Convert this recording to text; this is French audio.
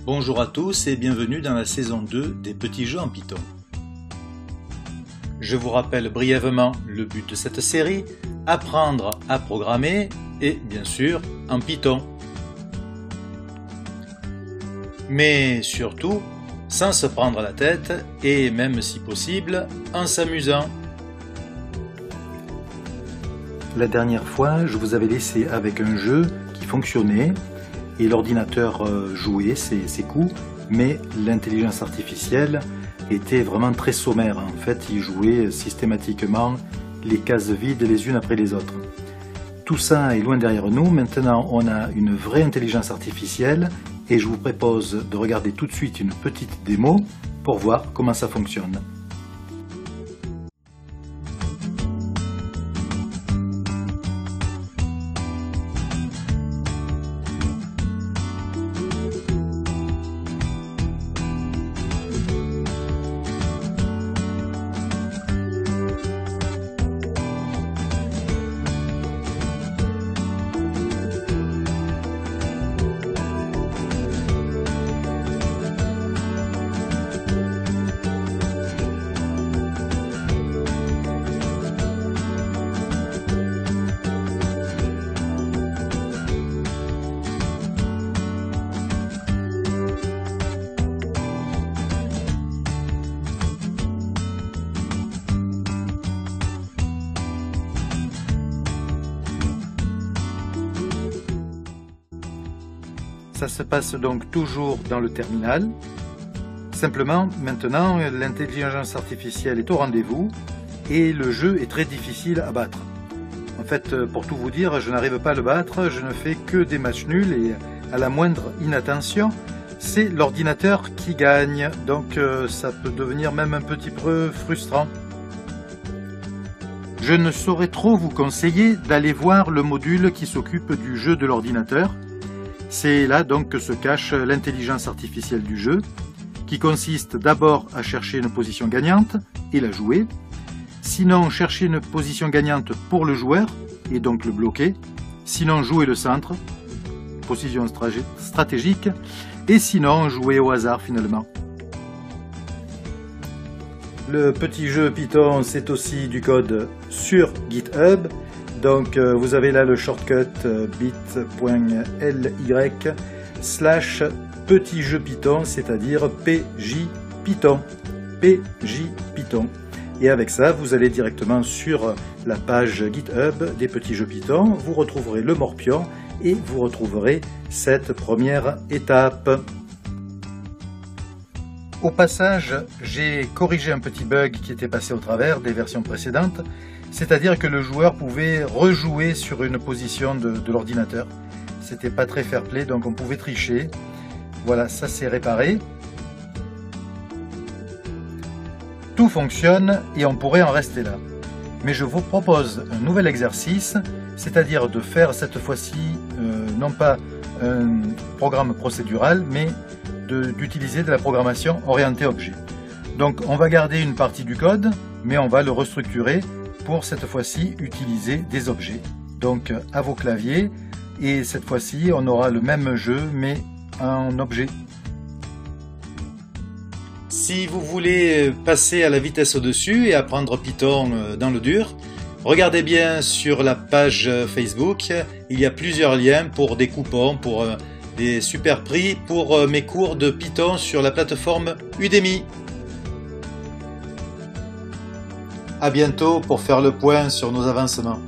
Bonjour à tous et bienvenue dans la saison 2 des petits jeux en Python. Je vous rappelle brièvement le but de cette série, apprendre à programmer et bien sûr en Python. Mais surtout, sans se prendre la tête et même si possible, en s'amusant. La dernière fois, je vous avais laissé avec un jeu qui fonctionnait et l'ordinateur jouait ses coups, mais l'intelligence artificielle était vraiment très sommaire. En fait, il jouait systématiquement les cases vides les unes après les autres. Tout ça est loin derrière nous. Maintenant, on a une vraie intelligence artificielle et je vous propose de regarder tout de suite une petite démo pour voir comment ça fonctionne. Ça se passe donc toujours dans le terminal. Simplement, maintenant, l'intelligence artificielle est au rendez-vous et le jeu est très difficile à battre. En fait, pour tout vous dire, je n'arrive pas à le battre, je ne fais que des matchs nuls et à la moindre inattention, c'est l'ordinateur qui gagne. Donc ça peut devenir même un petit peu frustrant. Je ne saurais trop vous conseiller d'aller voir le module qui s'occupe du jeu de l'ordinateur. C'est là donc que se cache l'intelligence artificielle du jeu, qui consiste d'abord à chercher une position gagnante et la jouer, sinon chercher une position gagnante pour le joueur et donc le bloquer, sinon jouer le centre, position stratégique, et sinon jouer au hasard finalement. Le petit jeu Python, c'est aussi du code sur GitHub. Donc vous avez là le shortcut bit.ly/petit jeu Python, c'est-à-dire PJPython. PJPython. Et avec ça, vous allez directement sur la page GitHub des petits jeux Python, vous retrouverez le morpion et vous retrouverez cette première étape. Au passage, j'ai corrigé un petit bug qui était passé au travers des versions précédentes. C'est-à-dire que le joueur pouvait rejouer sur une position de l'ordinateur. C'était pas très fair-play, donc on pouvait tricher. Voilà, ça c'est réparé. Tout fonctionne et on pourrait en rester là. Mais je vous propose un nouvel exercice, c'est-à-dire de faire cette fois-ci non pas un programme procédural, mais d'utiliser de la programmation orientée objet. Donc on va garder une partie du code, mais on va le restructurer pour cette fois-ci utiliser des objets. Donc à vos claviers, et cette fois-ci on aura le même jeu mais en objet. Si vous voulez passer à la vitesse au-dessus et apprendre Python dans le dur, regardez bien sur la page Facebook, il y a plusieurs liens pour des coupons, pour des super prix pour mes cours de Python sur la plateforme Udemy. À bientôt pour faire le point sur nos avancements.